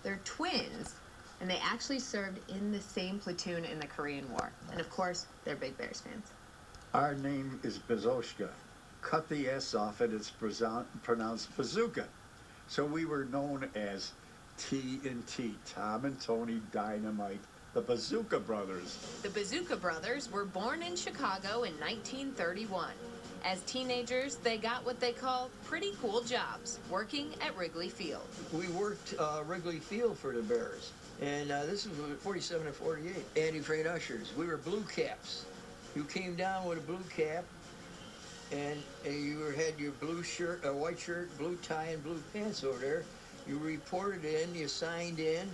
They're twins, and they actually served in the same platoon in the Korean War. And of course, they're big Bears fans. Our name is Bezouska. Cut the S off it, it's pronounced Bazooka. So we were known as T&T, Tom and Tony Dynamite, the Bezouska Brothers. The Bezouska Brothers were born in Chicago in 1931. As teenagers, they got what they call pretty cool jobs, working at Wrigley Field. We worked Wrigley Field for the Bears, and this was 47 and 48. Anti-Freight ushers. We were blue caps. You came down with a blue cap, and you had your blue shirt, a white shirt, blue tie, and blue pants over there. You reported in, you signed in,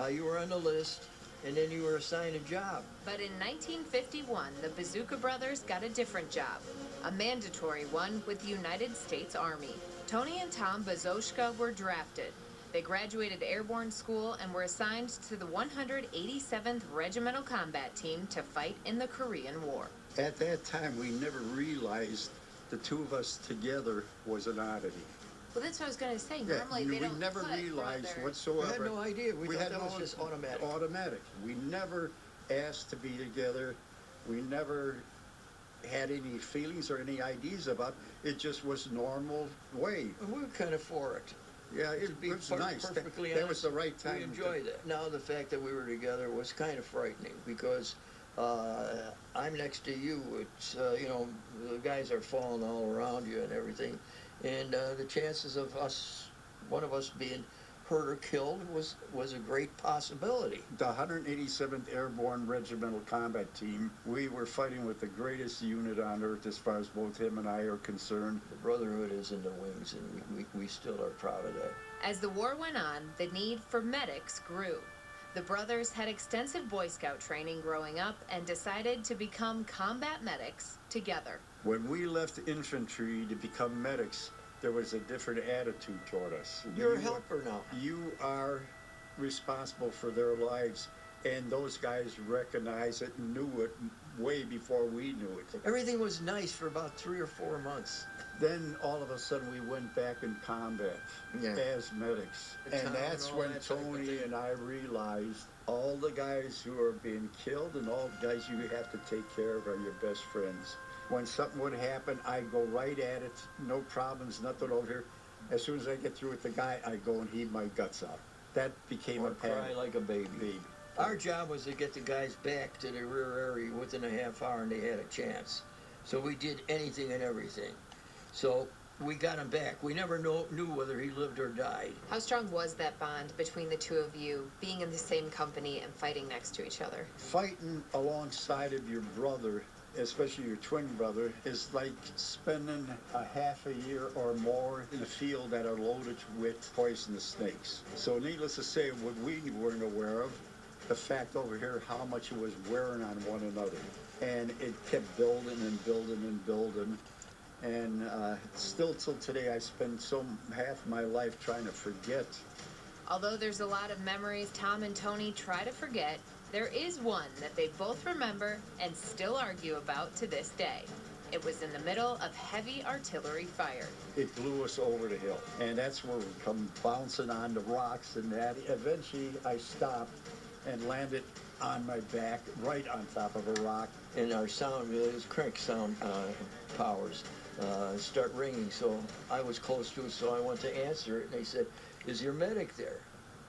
you were on the list, and then you were assigned a job. But in 1951, the Bezouska Brothers got a different job, a mandatory one with the United States Army. Tony and Tom Bezouska were drafted. They graduated airborne school and were assigned to the 187th Regimental Combat Team to fight in the Korean War. At that time, we never realized the two of us together was an oddity. Well, that's what I was going to say. Normally, they don't we never put realized brothers. whatsoever. We had no idea. We thought had that was just automatic. Automatic. We never asked to be together. We never had any feelings or any ideas about it. It just was normal way. And we were kind of for it. Yeah, it was nice. Perfectly that was the right time. We enjoyed that. Now the fact that we were together was kind of frightening because I'm next to you. It's you know, the guys are falling all around you and everything, and the chances of one of us being hurt or killed was a great possibility. The 187th Airborne Regimental Combat Team, we were fighting with the greatest unit on earth as far as both him and I are concerned. The brotherhood is in the wings, and we still are proud of that. As the war went on, the need for medics grew. The brothers had extensive Boy Scout training growing up and decided to become combat medics together. When we left infantry to become medics, there was a different attitude toward us. You're a helper now. You are responsible for their lives, and those guys recognized it and knew it way before we knew it. Everything was nice for about 3 or 4 months. Then all of a sudden we went back in combat as medics. And that's when Tony and I realized all the guys who are being killed and all the guys you have to take care of are your best friends. When something would happen, I go right at it, no problems, nothing over here. As soon as I get through with the guy, I go and heave my guts out. That became a pattern. Cry like a baby. Our job was to get the guys back to the rear area within a half hour, and they had a chance. So we did anything and everything. So we got him back. We never knew whether he lived or died. How strong was that bond between the two of you, being in the same company and fighting next to each other? Fighting alongside of your brother, especially your twin brother, is like spending a half a year or more in a field that are loaded with poisonous snakes. So needless to say, what we weren't aware of, the fact over here how much it was wearing on one another. And it kept building and building and building. And still till today, I spend half my life trying to forget. Although there's a lot of memories Tom and Tony try to forget, there is one that they both remember and still argue about to this day. It was in the middle of heavy artillery fire. It blew us over the hill, and that's where we come bouncing on the rocks and that. Eventually, I stopped and landed on my back, right on top of a rock. And our sound, his crank sound powers start ringing, so I was close to it, so I went to answer it, and they said, "Is your medic there?"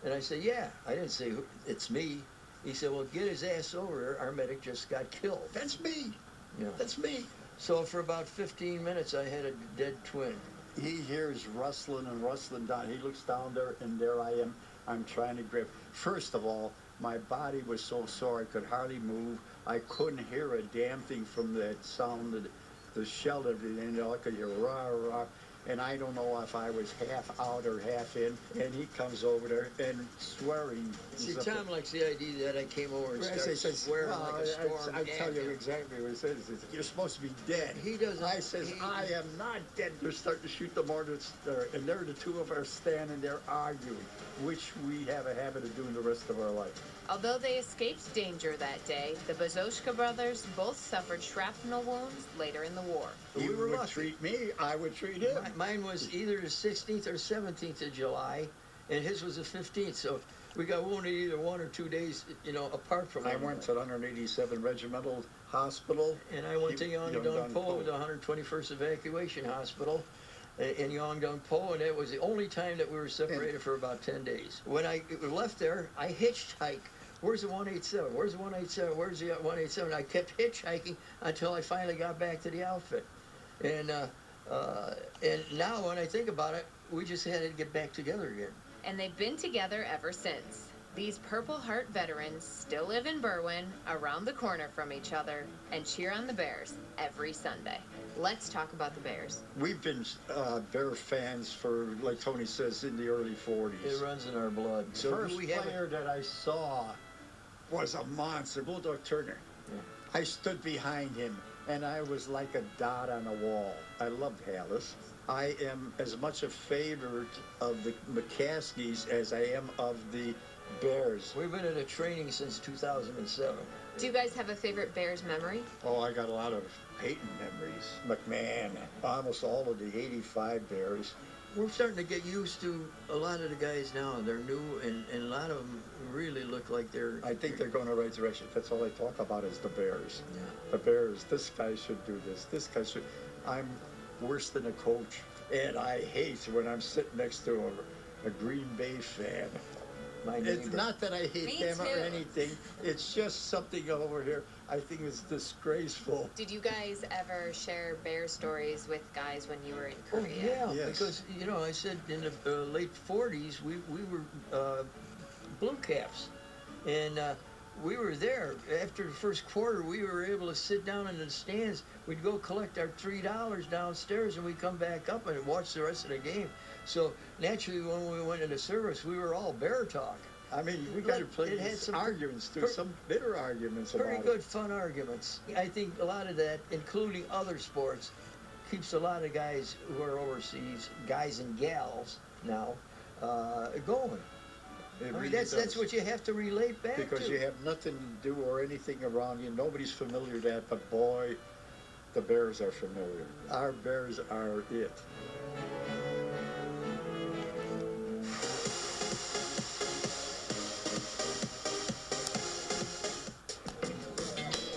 And I said, "Yeah." I didn't say, "It's me." He said, "Well, get his ass over here. Our medic just got killed." That's me. Yeah. That's me. So for about 15 minutes, I had a dead twin. He hears rustling and rustling down. He looks down there, and there I am. I'm trying to grab. First of all, my body was so sore I could hardly move. I couldn't hear a damn thing from that sound, the shell of it, and I could hear rah, rah. And I don't know if I was half out or half in, and he comes over there and swearing. See, Tom likes the idea that I came over and started swearing like a storm. I tell you exactly what he says. He says, "You're supposed to be dead." He doesn't. I says, "I am not dead." They're starting to shoot the mortars, and there the two of us standing there arguing, which we have a habit of doing the rest of our life. Although they escaped danger that day, the Bezouska brothers both suffered shrapnel wounds later in the war. He would treat me, I would treat him. Mine was either the 16th or 17th of July, and his was the 15th. So we got wounded either 1 or 2 days, apart from I one went to the 187 Regimental Hospital. And I went to Yeongdeung-po, the 121st Evacuation Hospital in Yeongdeung-po, and that was the only time that we were separated for about 10 days. When I left there, I hitchhiked. Where's the 187? Where's the 187? Where's the 187? I kept hitchhiking until I finally got back to the outfit. And now when I think about it, we just had to get back together again. And they've been together ever since. These Purple Heart veterans still live in Berwyn, around the corner from each other, and cheer on the Bears every Sunday. Let's talk about the Bears. We've been Bear fans for, like Tony says, in the early 40s. It runs in our blood. The first player that I saw was a monster, Bulldog Turner. Yeah. I stood behind him, and I was like a dot on a wall. I loved Hallis. I am as much a favorite of the McCaskies as I am of the Bears. We've been in a training since 2007. Do you guys have a favorite Bears memory? Oh, I got a lot of Peyton memories. McMahon, almost all of the 85 Bears. We're starting to get used to a lot of the guys now. They're new, and a lot of them really look like they're... I think they're going the right direction. That's all I talk about is the Bears. Yeah. The Bears, this guy should do this. This guy should... I'm worse than a coach. And I hate when I'm sitting next to a Green Bay fan. It's not that I hate them or anything. It's just something over here I think is disgraceful. Did you guys ever share Bear stories with guys when you were in Oh, Korea? yeah, Yes. because, I said in the late 40s, we were Blue Caps. And we were there. After the first quarter, we were able to sit down in the stands. We'd go collect our $3 downstairs, and we'd come back up and watch the rest of the game. So naturally, when we went into service, we were all Bear talk. I mean, we got to play It had these some arguments too, some bitter arguments about Pretty good, fun arguments. I think a lot of that, including other sports, keeps a lot of guys who are overseas, guys and gals now, going. It I really mean, that's does. what you have to relate back Because to. you have nothing to do or anything around you. Nobody's familiar with that, but boy, the Bears are familiar. Our Bears are it.